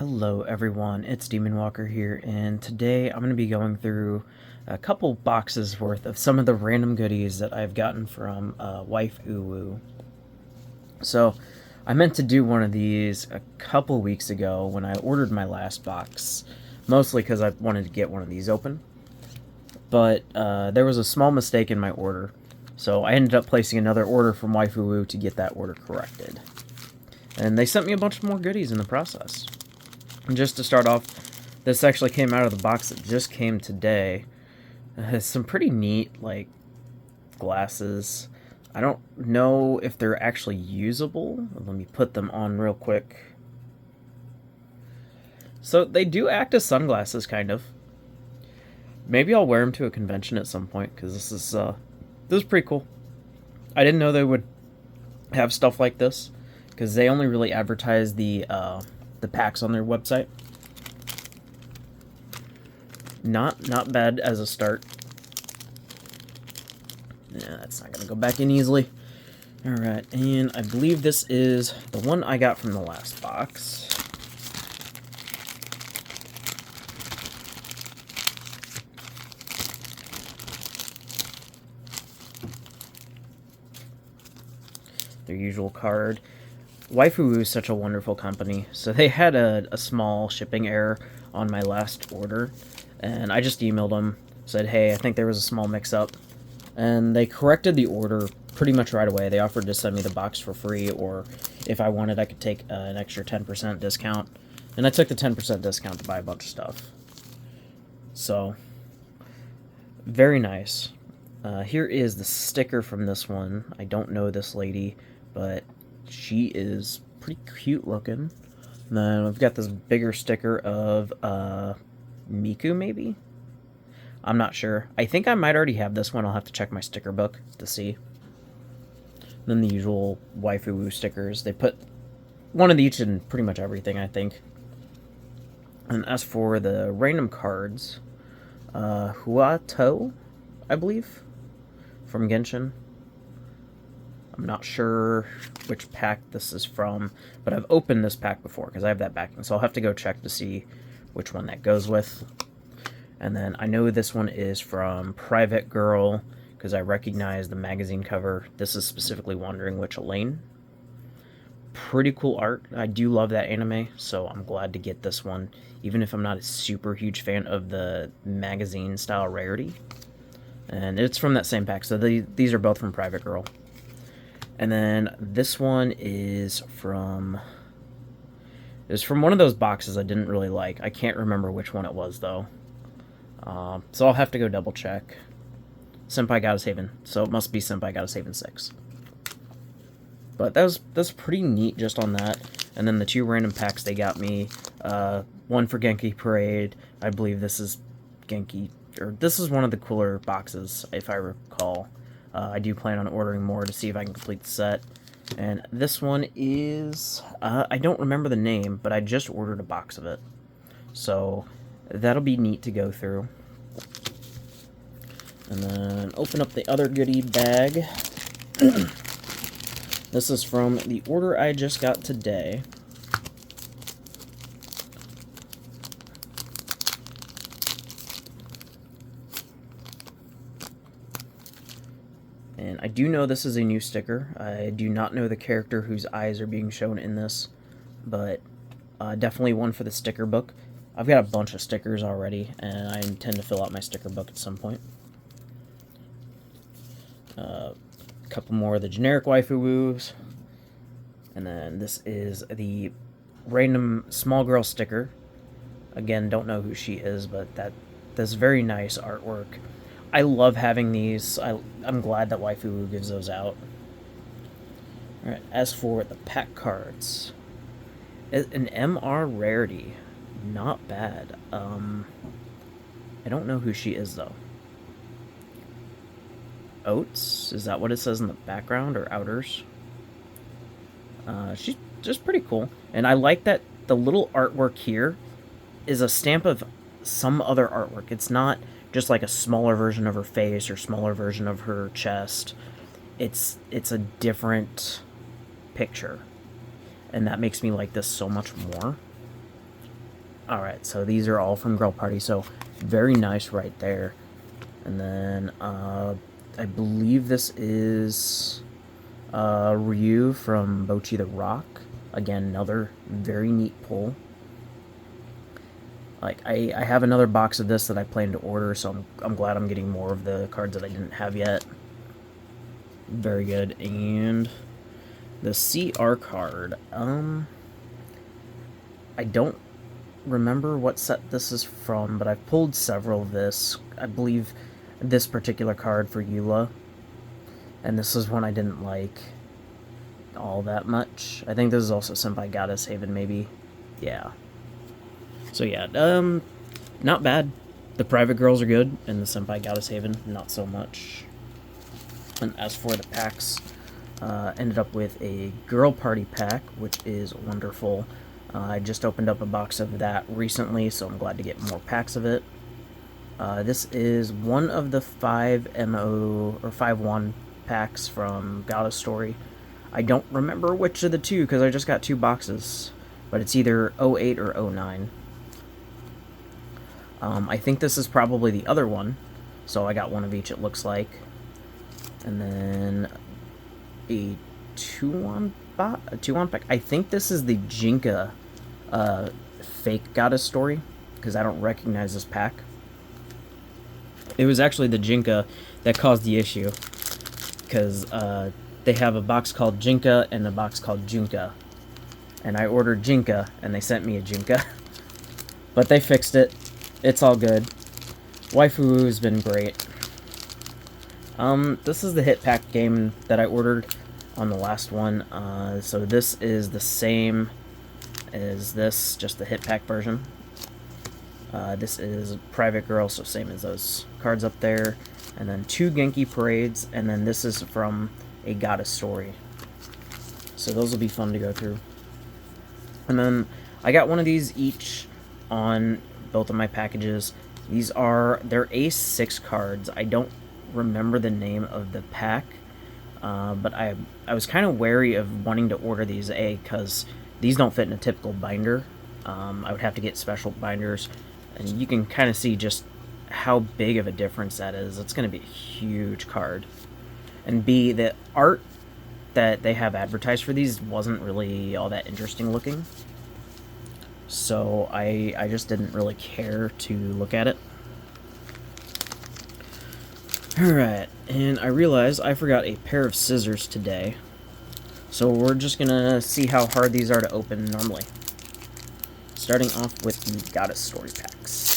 Hello everyone, it's Demon Walker here, and today I'm going to be going through a couple boxes worth of some of the random goodies that I've gotten from Waifuwu. So, I meant to do one of these a couple weeks ago when I ordered my last box, mostly because I wanted to get one of these open. But there was a small mistake in my order, so I ended up placing another order from Waifuwu to get that order corrected. And they sent me a bunch more goodies in the process. And just to start off, this actually came out of the box that just came today. It has some pretty neat, glasses. I don't know if they're actually usable. Let me put them on real quick. So they do act as sunglasses, kind of. Maybe I'll wear them to a convention at some point, because this is pretty cool. I didn't know they would have stuff like this, because they only really advertise the packs on their website. Not bad as a start. Yeah, that's not gonna go back in easily. Alright, and I believe this is the one I got from the last box. Their usual card. Waifuwu is such a wonderful company, so they had a small shipping error on my last order, and I just emailed them, said, hey, I think there was a small mix-up, and they corrected the order pretty much right away. They offered to send me the box for free, or if I wanted, I could take an extra 10% discount, and I took the 10% discount to buy a bunch of stuff. So, very nice. Here is the sticker from this one. I don't know this lady, but she is pretty cute looking. And then we've got this bigger sticker of Miku, maybe? I'm not sure. I think I might already have this one. I'll have to check my sticker book to see. And then the usual Waifuwu stickers. They put one of each in pretty much everything, I think. And as for the random cards, Huato, I believe, from Genshin. I'm not sure which pack this is from, but I've opened this pack before because I have that backing, so I'll have to go check to see which one that goes with. And then I know this one is from Private Girl because I recognize the magazine cover. This is specifically Wandering Witch Elaine. Pretty cool art. I do love that anime, so I'm glad to get this one, even if I'm not a super huge fan of the magazine style rarity. And it's from that same pack, so these are both from Private Girl. And then this one is from... It's from one of those boxes I didn't really like. I can't remember which one it was, though. So I'll have to go double check. Senpai Got Us Haven. So it must be Senpai Got Us Haven 6. But that's pretty neat just on that. And then the two random packs they got me. One for Genki Parade. I believe this is Genki... Or this is one of the cooler boxes, if I recall. I do plan on ordering more to see if I can complete the set. And this one is... I don't remember the name, but I just ordered a box of it. So that'll be neat to go through. And then open up the other goodie bag. This is from the order I just got today. And I do know this is a new sticker. I do not know the character whose eyes are being shown in this, but definitely one for the sticker book. I've got a bunch of stickers already, and I intend to fill out my sticker book at some point. A couple more of the generic Waifuwus. And then this is the random small girl sticker. Again, don't know who she is, but that's very nice artwork. I love having these. I'm glad that Waifuwu gives those out. Alright, as for the pack cards, an MR rarity. Not bad. I don't know who she is, though. Oats? Is that what it says in the background, or Outers? She's just pretty cool. And I like that the little artwork here is a stamp of some other artwork. It's not just like a smaller version of her face or smaller version of her chest. It's a different picture. And that makes me like this so much more. Alright, so these are all from Girl Party, so very nice right there. And then, I believe this is Ryu from Bocchi the Rock. Again, another very neat pull. Like, I have another box of this that I plan to order, so I'm glad I'm getting more of the cards that I didn't have yet. Very good. And the CR card, I don't remember what set this is from, but I've pulled several of this. I believe this particular card for Eula, and this is one I didn't like all that much. I think this is also Senpai Goddess Haven, maybe. Yeah. So yeah, not bad. The private girls are good, and the Senpai Goddess Haven, not so much. And as for the packs, ended up with a Girl Party pack, which is wonderful. I just opened up a box of that recently, so I'm glad to get more packs of it. This is one of the 5MO or 5-1 packs from Goddess Story. I don't remember which of the two because I just got 2 boxes, but it's either 08 or 09. I think this is probably the other one, so I got one of each, it looks like. And then a 2-1 pack. I think this is the Jinka fake Goddess Story, because I don't recognize this pack. It was actually the Jinka that caused the issue, because they have a box called Jinka and a box called Junka. And I ordered Jinka, and they sent me a Jinka. But they fixed it. It's all good. Waifuwu has been great. This is the hit pack game that I ordered on the last one. So this is the same as this, just the hit pack version. This is Private Girl, so same as those cards up there. And then 2 Genki Parades, and then this is from a Goddess Story. So those will be fun to go through. And then I got one of these each on both of my packages. They're A6 cards. I don't remember the name of the pack, but I was kind of wary of wanting to order these because these don't fit in a typical binder. I would have to get special binders, and you can kind of see just how big of a difference that is. It's going to be a huge card. And B, the art that they have advertised for these wasn't really all that interesting looking, so I just didn't really care to look at it. Alright, and I realized I forgot a pair of scissors today, so we're just gonna see how hard these are to open normally. Starting off with the Goddess Story packs.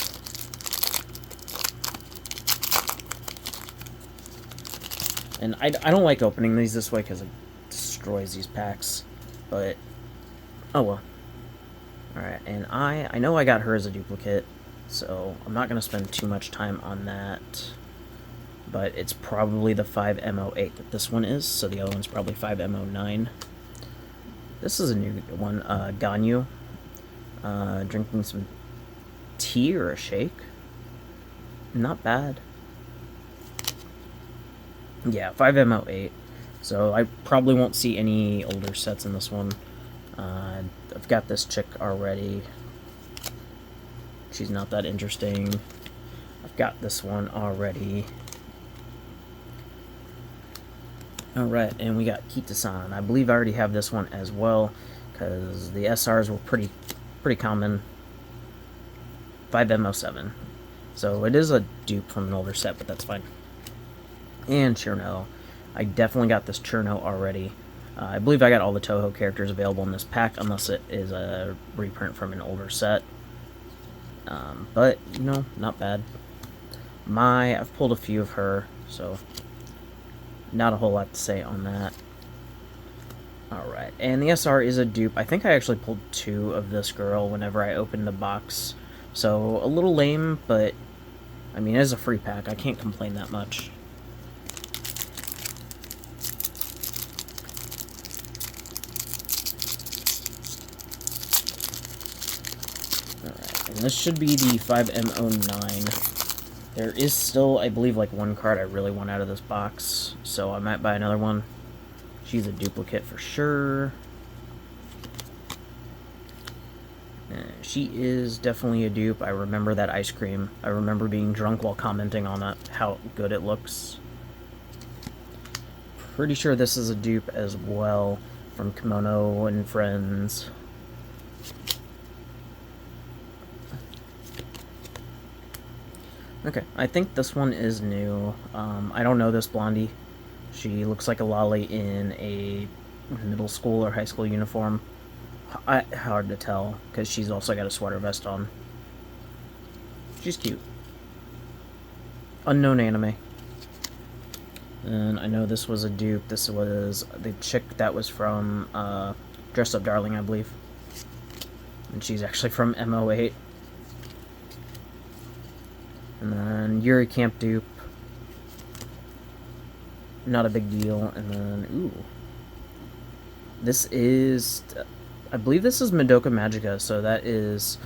And I don't like opening these this way because it destroys these packs, but oh well. Alright, and I know I got her as a duplicate, so I'm not going to spend too much time on that. But it's probably the 5MO8 that this one is, so the other one's probably 5MO9. This is a new one, Ganyu. Drinking some tea or a shake. Not bad. Yeah, 5MO8. So I probably won't see any older sets in this one. I've got this chick already. She's not that interesting. I've got this one already. Alright, and we got Kita-san. I believe I already have this one as well, because the SRs were pretty common. 5MO7. So it is a dupe from an older set, but that's fine. And Cherno. I definitely got this Cherno already. I believe I got all the Toho characters available in this pack, unless it is a reprint from an older set. But, you know, not bad. I've pulled a few of her, so not a whole lot to say on that. Alright, and the SR is a dupe. I think I actually pulled 2 of this girl whenever I opened the box. So, a little lame, but, I mean, it is a free pack. I can't complain that much. Alright, and this should be the 5MO9. There is still, I believe, like 1 card I really want out of this box, so I might buy another one. She's a duplicate for sure. And she is definitely a dupe. I remember that ice cream. I remember being drunk while commenting on it, how good it looks. Pretty sure this is a dupe as well from Kimono and Friends. Okay, I think this one is new. I don't know this blondie. She looks like a lolly in a middle school or high school uniform. Hard to tell, because she's also got a sweater vest on. She's cute. Unknown anime. And I know this was a dupe. This was the chick that was from Dress Up Darling, I believe. And she's actually from MO8. And then Yuri Camp dupe. Not a big deal. And then, ooh. This is... I believe this is Madoka Magica, so that is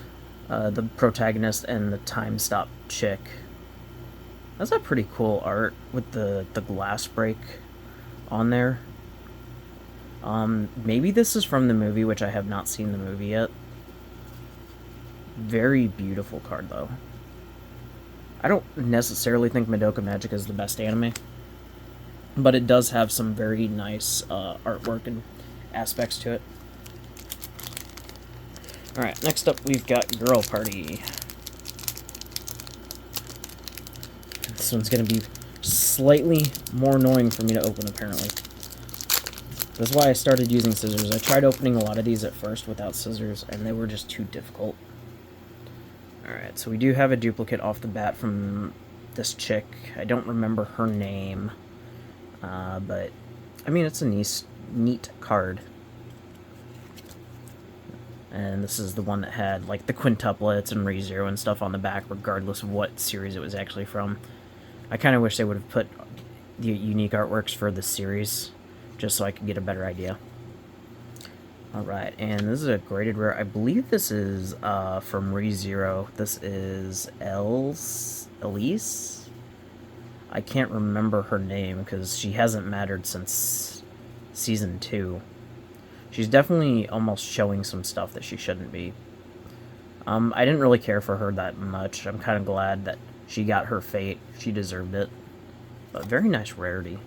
the protagonist and the time stop chick. That's a pretty cool art with the glass break on there. Maybe this is from the movie, which I have not seen the movie yet. Very beautiful card, though. I don't necessarily think Madoka Magica is the best anime, but it does have some very nice artwork and aspects to it. Alright, next up we've got Girl Party. This one's going to be slightly more annoying for me to open, apparently. That's why I started using scissors. I tried opening a lot of these at first without scissors, and they were just too difficult. Alright, so we do have a duplicate off the bat from this chick. I don't remember her name, but, I mean, it's a neat card. And this is the one that had, like, the quintuplets and ReZero and stuff on the back, regardless of what series it was actually from. I kind of wish they would have put the unique artworks for the series, just so I could get a better idea. Alright, and this is a graded rare. I believe this is from ReZero. This is Elise? I can't remember her name, because she hasn't mattered since Season 2. She's definitely almost showing some stuff that she shouldn't be. I didn't really care for her that much. I'm kind of glad that she got her fate. She deserved it. But very nice rarity.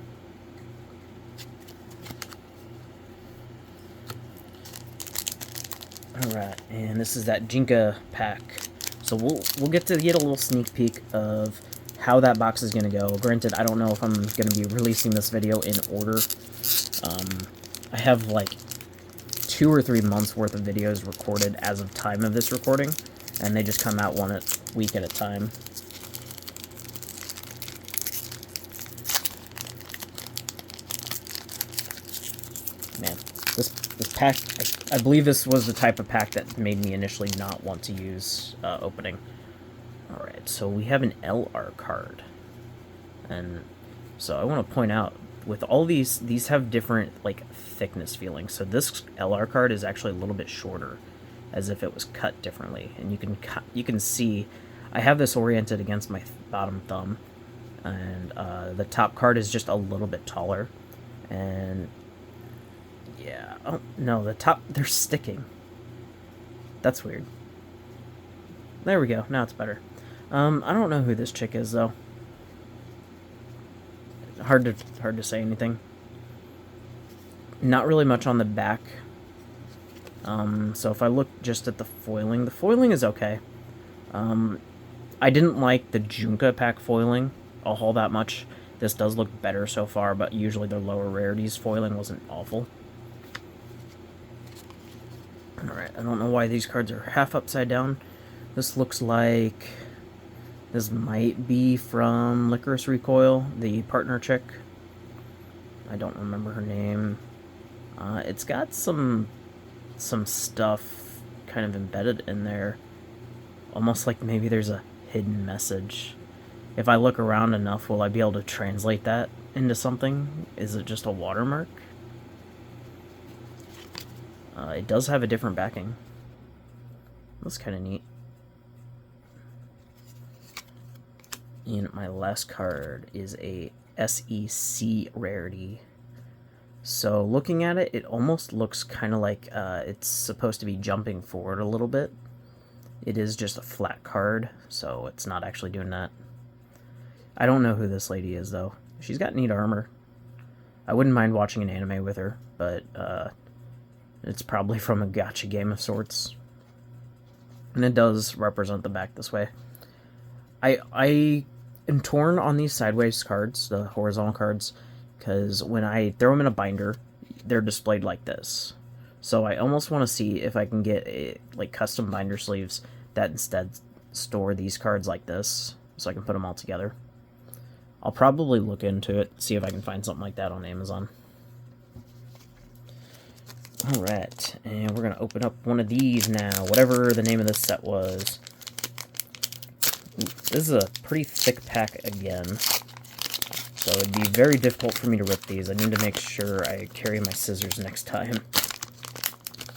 Alright, and this is that Jinka pack. So we'll get a little sneak peek of how that box is going to go. Granted, I don't know if I'm going to be releasing this video in order. I have like 2 or 3 months worth of videos recorded as of time of this recording, and they just come out one week at a time. Man, this pack, I believe this was the type of pack that made me initially not want to use opening. Alright, so we have an LR card. And so I want to point out, with all these have different, like, thickness feelings. So this LR card is actually a little bit shorter, as if it was cut differently. And you can see, I have this oriented against my bottom thumb, and the top card is just a little bit taller. And yeah, oh no, the top, they're sticking. That's weird. There we go. Now it's better. I don't know who this chick is though. Hard to say anything. Not really much on the back. So if I look just at the foiling is okay. I didn't like the Junka pack foiling a whole that much. This does look better so far, but usually their lower rarities foiling wasn't awful. Alright, I don't know why these cards are half upside down. This looks like... This might be from Licorice Recoil, the partner chick. I don't remember her name. It's got some stuff kind of embedded in there. Almost like maybe there's a hidden message. If I look around enough, will I be able to translate that into something? Is it just a watermark? It does have a different backing. That's kind of neat. And my last card is a SEC rarity. So looking at it, it almost looks kind of like it's supposed to be jumping forward a little bit. it is just a flat card, so it's not actually doing that. I don't know who this lady is, though. She's got neat armor. I wouldn't mind watching an anime with her, but it's probably from a gacha game of sorts. And it does represent the back this way. I am torn on these sideways cards, the horizontal cards, because when I throw them in a binder, they're displayed like this. So I almost want to see if I can get like custom binder sleeves that instead store these cards like this, so I can put them all together. I'll probably look into it, see if I can find something like that on Amazon. Alright, and we're going to open up one of these now, whatever the name of this set was. Ooh, this is a pretty thick pack again, so it'd be very difficult for me to rip these. I need to make sure I carry my scissors next time.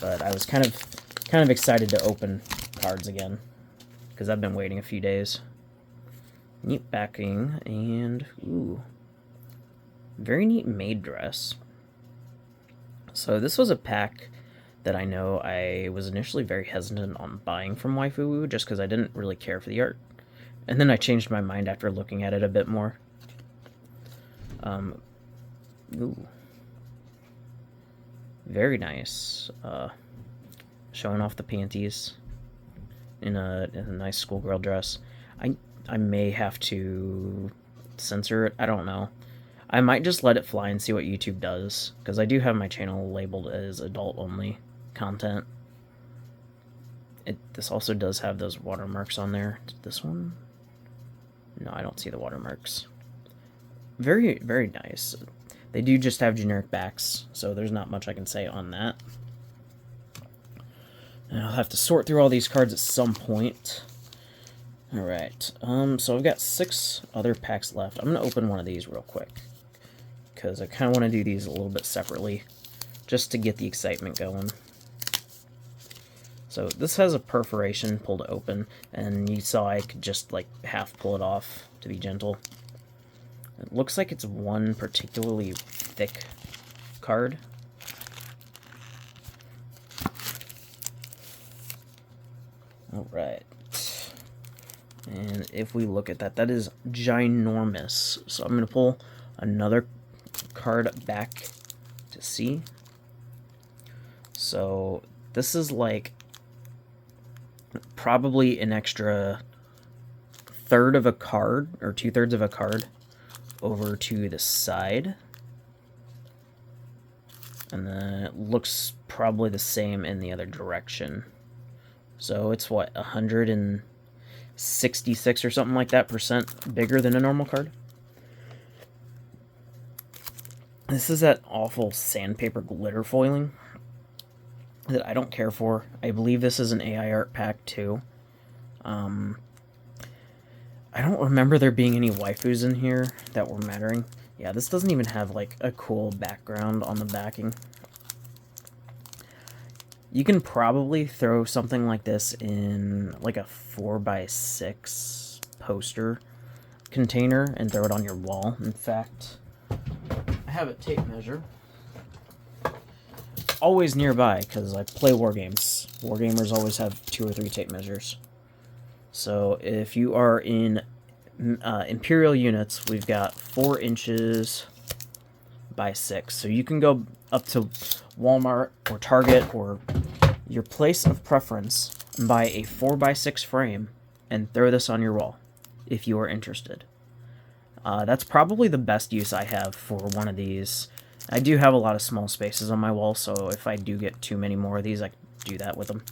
But I was kind of excited to open cards again, because I've been waiting a few days. Neat backing, and ooh, very neat maid dress. So this was a pack that I know I was initially very hesitant on buying from Waifuwu, just because I didn't really care for the art. And then I changed my mind after looking at it a bit more. Ooh. Very nice. Showing off the panties in a nice schoolgirl dress. I may have to censor it. I don't know. I might just let it fly and see what YouTube does, because I do have my channel labeled as adult-only content. This also does have those watermarks on there. This one? No, I don't see the watermarks. Very, very nice. They do just have generic backs, so there's not much I can say on that. And I'll have to sort through all these cards at some point. Alright, so I've got 6 other packs left. I'm going to open one of these real quick, because I kind of want to do these a little bit separately, just to get the excitement going. So this has a perforation pulled open, and you saw I could just like half pull it off to be gentle. It looks like it's one particularly thick card. Alright. And if we look at that, that is ginormous. So I'm going to pull another card back to see. So this is like probably an extra third of a card, or 2/3 of a card, over to the side. And then it looks probably the same in the other direction. So it's what, 166 or something like that % bigger than a normal card. This is that awful sandpaper glitter foiling that I don't care for. I believe this is an AI art pack too. I don't remember there being any waifus in here that were mattering. Yeah, this doesn't even have like a cool background on the backing. You can probably throw something like this in like a 4x6 poster container and throw it on your wall. In fact, I have a tape measure always nearby because I play war games. War gamers always have 2 or 3 tape measures. So if you are in Imperial units, we've got 4 inches by 6. So you can go up to Walmart or Target or your place of preference and buy a 4x6 frame and throw this on your wall if you are interested. That's probably the best use I have for one of these. I do have a lot of small spaces on my wall, so if I do get too many more of these, I can do that with them.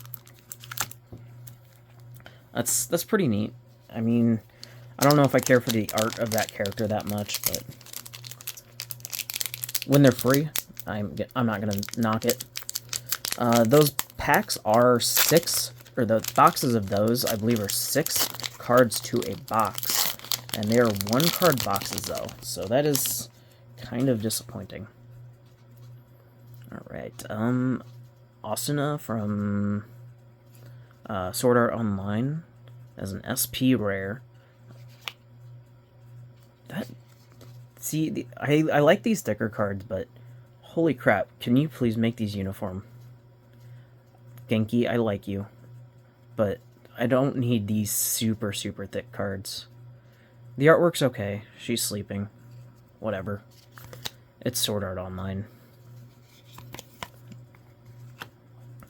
That's pretty neat. I mean, I don't know if I care for the art of that character that much, but when they're free, I'm not gonna knock it. Those packs are 6, or the boxes of those, I believe, are 6 cards to a box, and they are 1 card boxes though, so that is kind of disappointing. All right, Asuna from Sword Art Online as an SP rare. I like these sticker cards, but holy crap, can you please make these uniform? Genki, I like you, but I don't need these super, super thick cards. The artwork's okay. She's sleeping. Whatever. It's Sword Art Online.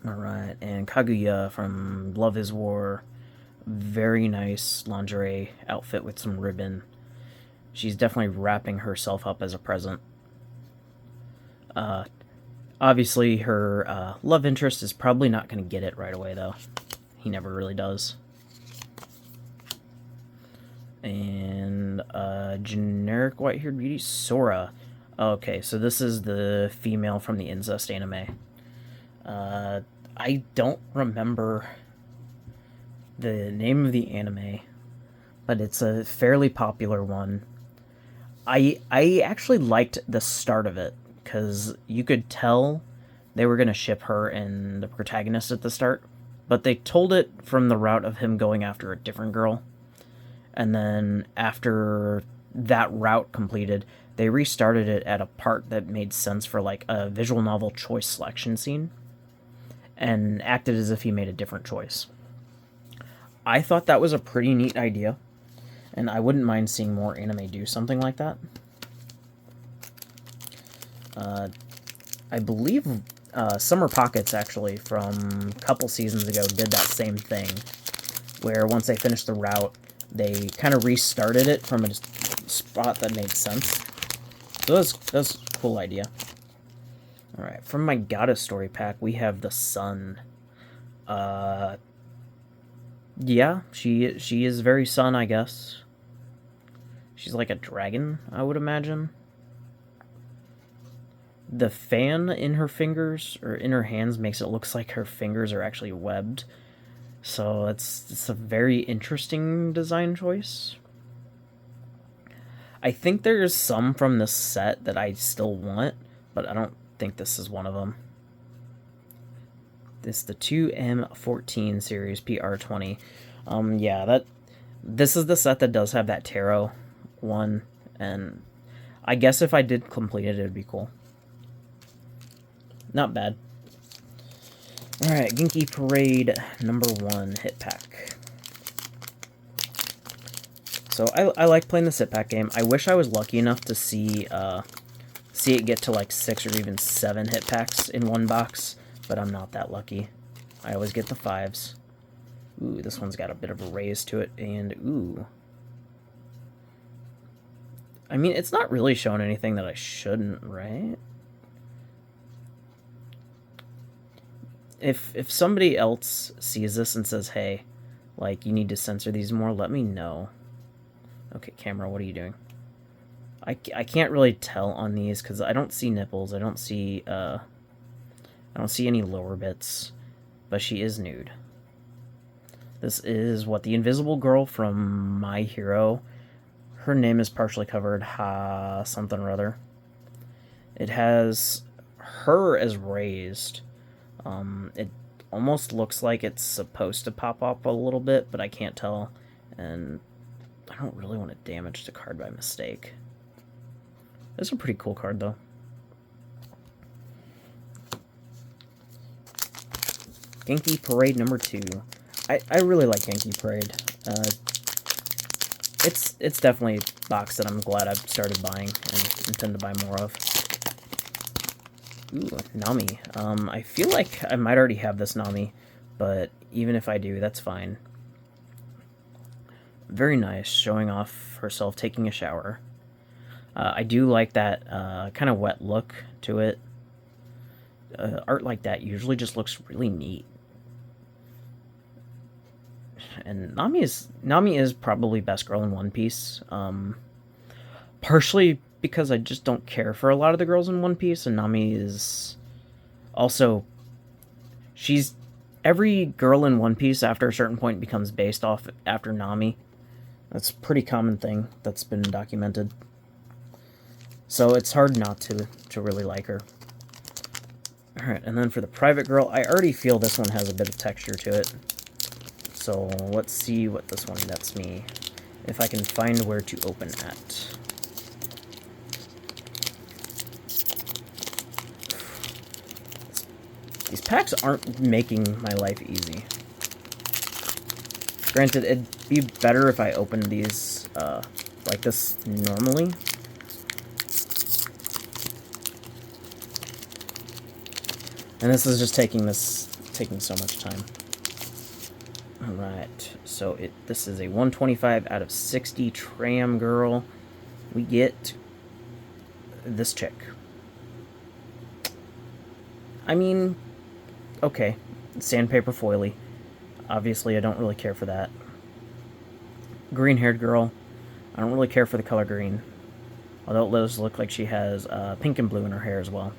Alright, and Kaguya from Love is War. Very nice lingerie outfit with some ribbon. She's definitely wrapping herself up as a present. Obviously, her love interest is probably not going to get it right away, though. He never really does. And generic white-haired beauty, Sora. Okay, so this is the female from the incest anime. I don't remember the name of the anime, but it's a fairly popular one. I actually liked the start of it, because you could tell they were going to ship her and the protagonist at the start, but they told it from the route of him going after a different girl. And then after that route completed, they restarted it at a part that made sense for like a visual novel choice selection scene, and acted as if he made a different choice. I thought that was a pretty neat idea, and I wouldn't mind seeing more anime do something like that. I believe Summer Pockets, actually, from a couple seasons ago, did that same thing, where once they finished the route, they kind of restarted it from a spot that made sense. So that was a cool idea. Alright, from my Goddess story pack, we have the Sun. Yeah, she is very Sun, I guess. She's like a dragon, I would imagine. The fan in her fingers, or in her hands, makes it look like her fingers are actually webbed. So it's a very interesting design choice. I think there's some from this set that I still want, but I don't think this is one of them. This is the 2M14 series, PR20. Yeah, this is the set that does have that tarot one, and I guess if I did complete it, it would be cool. Not bad. Alright, Genki Parade number 1 hit pack. So I like playing the sit pack game. I wish I was lucky enough to see it get to like 6 or even 7 hit packs in one box, but I'm not that lucky. I always get the 5s. Ooh, this one's got a bit of a raise to it, and ooh. I mean, it's not really showing anything that I shouldn't, right? If somebody else sees this and says, hey, like, you need to censor these more, let me know. Okay, camera, what are you doing? I can't really tell on these because I don't see nipples. I don't see any lower bits, but she is nude. This is what the invisible girl from My Hero. Her name is partially covered. Ha, something or other. It has her as raised. It almost looks like it's supposed to pop up a little bit, but I can't tell. And I don't really want to damage the card by mistake. It's a pretty cool card, though. Genki Parade number 2. I really like Genki Parade. It's definitely a box that I'm glad I've started buying and intend to buy more of. Ooh, Nami. I feel like I might already have this Nami, but even if I do, that's fine. Very nice, showing off herself taking a shower. I do like that kind of wet look to it. Art like that usually just looks really neat. And Nami is probably best girl in One Piece. Partially because I just don't care for a lot of the girls in One Piece, and Nami is also... every girl in One Piece after a certain point becomes based off after Nami. That's a pretty common thing that's been documented. So it's hard not to really like her. Alright, and then for the private girl, I already feel this one has a bit of texture to it. So let's see what this one lets me, if I can find where to open at. These packs aren't making my life easy. Granted, it'd be better if I opened these like this normally. And this is just taking so much time. Alright, so this is a 125 out of 60 tram girl. We get this chick. I mean, okay, sandpaper foily. Obviously, I don't really care for that. Green-haired girl. I don't really care for the color green. Although it does look like she has pink and blue in her hair as well.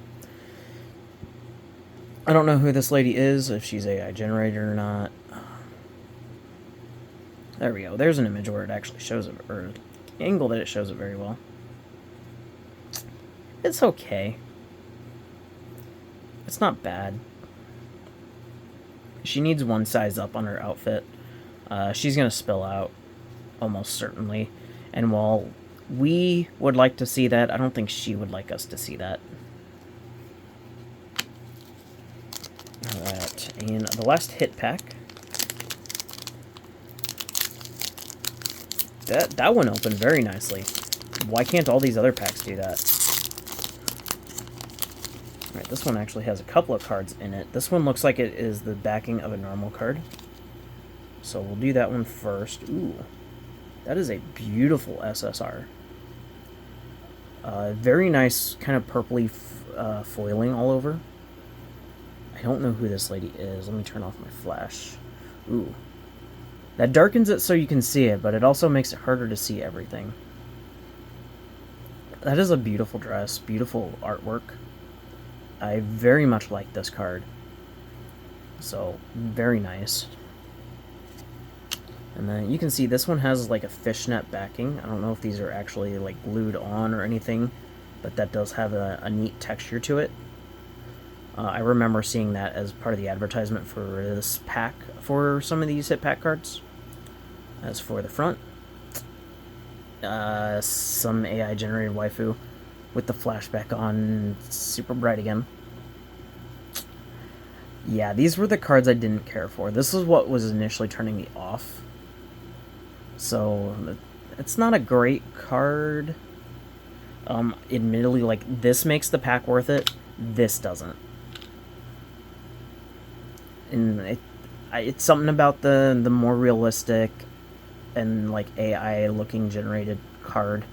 I don't know who this lady is, if she's AI generated or not. There we go. There's an image where it actually shows it, or an angle that it shows it very well. It's okay. It's not bad. She needs one size up on her outfit. She's going to spill out, almost certainly. And while we would like to see that, I don't think she would like us to see that. Alright, and the last hit pack. That one opened very nicely. Why can't all these other packs do that? Alright, this one actually has a couple of cards in it. This one looks like it is the backing of a normal card. So we'll do that one first. Ooh, that is a beautiful SSR. Very nice, kind of purpley foiling all over. I don't know who this lady is. Let me turn off my flash. Ooh. That darkens it so you can see it, but it also makes it harder to see everything. That is a beautiful dress, beautiful artwork. I very much like this card. So, very nice. And then you can see this one has like a fishnet backing. I don't know if these are actually like glued on or anything, but that does have a neat texture to it. I remember seeing that as part of the advertisement for this pack for some of these hit pack cards. As for the front, some AI generated waifu with the flashback on, super bright again. Yeah, these were the cards I didn't care for. This is what was initially turning me off. So, it's not a great card. Admittedly, like, this makes the pack worth it. This doesn't. And it's something about the more realistic and, like, AI-looking generated card.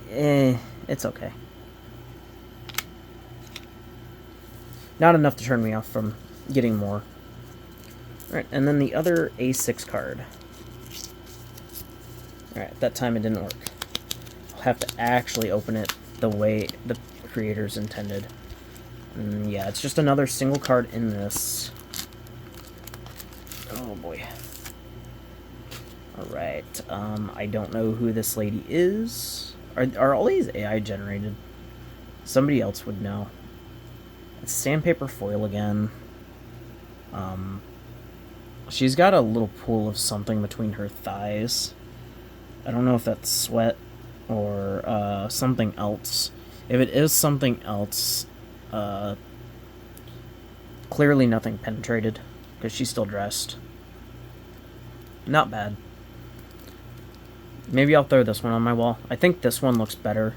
It's okay. Not enough to turn me off from getting more. Alright, and then the other A6 card. Alright, that time it didn't work. I'll have to actually open it the way the creators intended. And yeah, it's just another single card in this. Oh boy. Alright, I don't know who this lady is. Are all these AI generated? Somebody else would know. It's sandpaper foil again. She's got a little pool of something between her thighs. I don't know if that's sweat or something else. If it is something else, clearly nothing penetrated, because she's still dressed. Not bad. Maybe I'll throw this one on my wall. I think this one looks better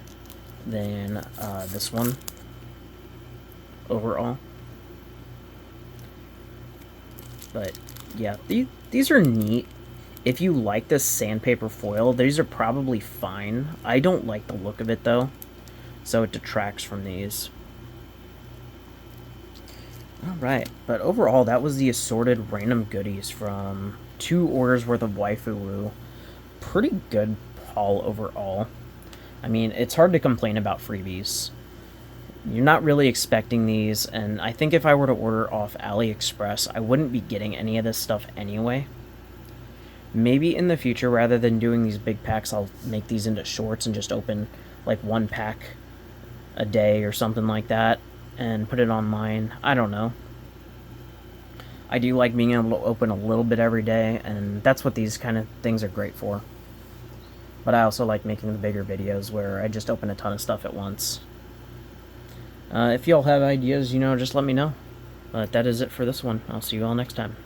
than this one overall. But yeah, these are neat. If you like this sandpaper foil, these are probably fine. I don't like the look of it though, so it detracts from these. Alright, but overall that was the assorted random goodies from 2 orders worth of Waifuwu. Pretty good haul overall. I mean, it's hard to complain about freebies. You're not really expecting these, and I think if I were to order off AliExpress, I wouldn't be getting any of this stuff anyway. Maybe in the future, rather than doing these big packs, I'll make these into shorts and just open like 1 pack a day or something like that and put it online. I don't know. I do like being able to open a little bit every day, and that's what these kind of things are great for. But I also like making the bigger videos where I just open a ton of stuff at once. If y'all have ideas, just let me know. But that is it for this one. I'll see you all next time.